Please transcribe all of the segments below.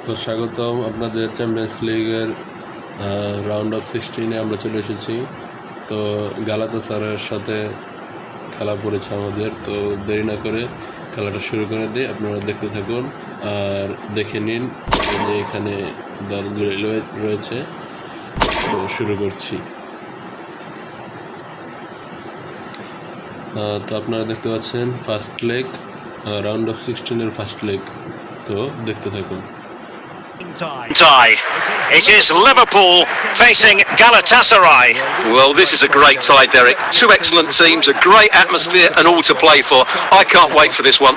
তো স্বাগতম আপনাদের চ্যাম্পিয়ন্স লিগের রাউন্ড অফ 16-এ আমরা চলে এসেছি। তো গালাতাসারাইয়ের সাথে খেলা পড়েছে আমাদের। তো দেরি না করে খেলাটা শুরু করে দিই, আপনারা দেখতে থাকুন আর দেখে নিন যে এখানে দলগুলো রয়েছে। তো শুরু করছি। তো আপনারা দেখতে পাচ্ছেন ফার্স্ট লেগ, রাউন্ড অফ 16-এর ফার্স্ট লেগ। তো দেখতে থাকুন। Tie. It is Liverpool facing Galatasaray. Well, this is a great tie, Derek. Two excellent teams, a great atmosphere and all to play for. I can't wait for this one.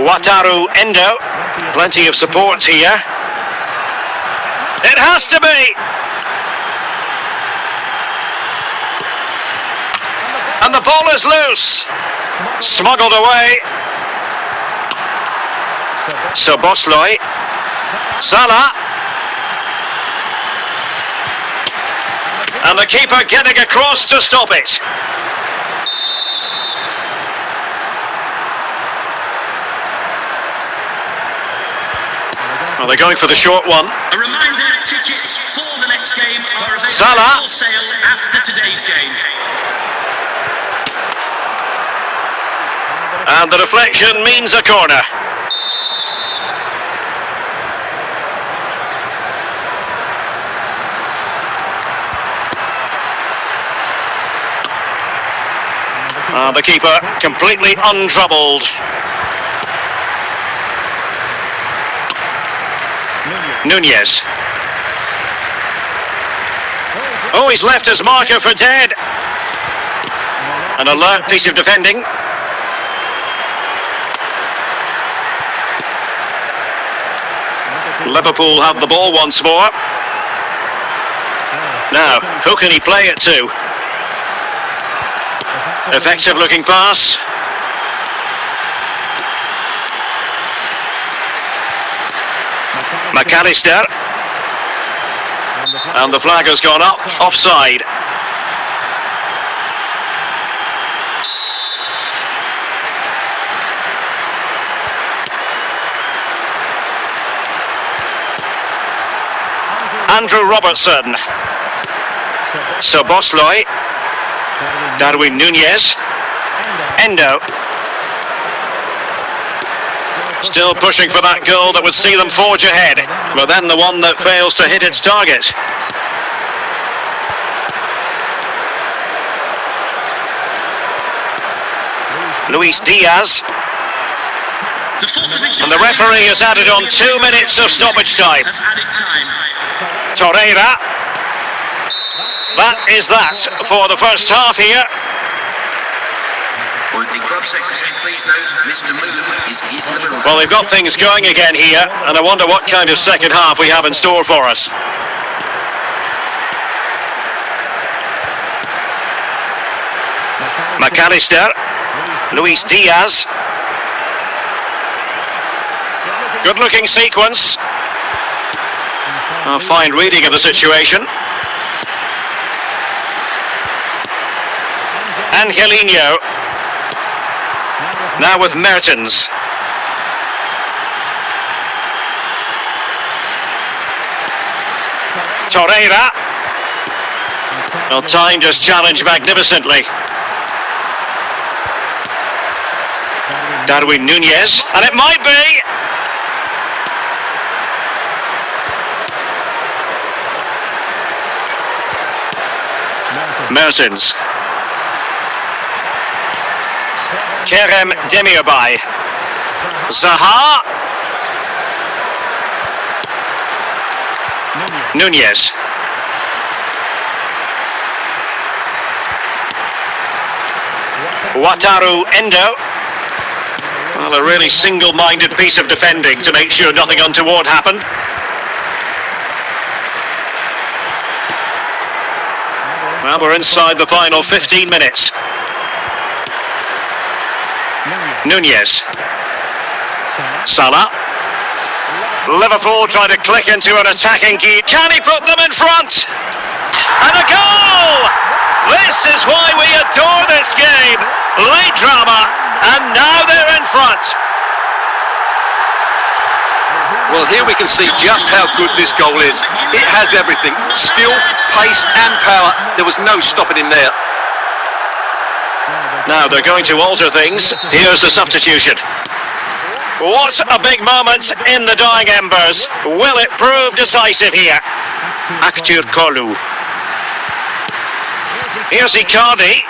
Wataru Endo. Plenty of support here. It has to be. And the ball is loose. Smuggled away. Szoboszlai. Salah. And the keeper getting across to stop it. Well, they're going for the short one. A reminder, tickets for the next game are available Salah. for sale after today's game. And the deflection means a corner. The keeper completely untroubled. Nunez. Oh, he's left his marker for dead. An alert piece of defending. Liverpool have the ball once more. Now, who can he play it to? Effective looking pass. McAllister. And the flag has gone up, offside. Andrew Robertson. Szoboszlai. Darwin Nunez. Endo. Still pushing for that goal that would see them forge ahead, but then the one that fails to hit its target. Luis Diaz. And the referee has added on 2 minutes of stoppage time. Torreira. That is that for the first half here. Well, they've got things going again here, and I wonder what kind of second half we have in store for us. McAllister. Luis Diaz. Good looking sequence. A fine reading of the situation. Angelino. Now with Mertens. Torreira. Well, timed his challenge magnificently. Darwin Nunez. And it might be. Mertens. Kerem Demirbay. Zaha. Nunez. Wataru Endo. Well, a really single-minded piece of defending to make sure nothing untoward happened. Well, we're inside the final 15 minutes. Nunez. Salah. Liverpool trying to click into an attacking gear. Can he put them in front? And a goal! This is why we adore this game. Late drama, and now they're in front. Well, here we can see just how good this goal is. It has everything. Skill, pace and power. There was no stopping him there. Now they're going to alter things. Here's the substitution. What a big moment in the dying embers. Will it prove decisive here? Aktür Kolu. Here's Icardi.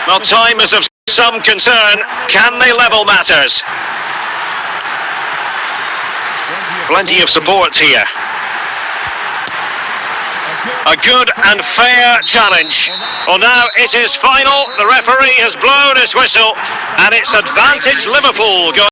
Well, time is of some concern. Can they level matters? Plenty of support here. A good and fair challenge. Well, now it is final. The referee has blown his whistle, and it's advantage Liverpool going.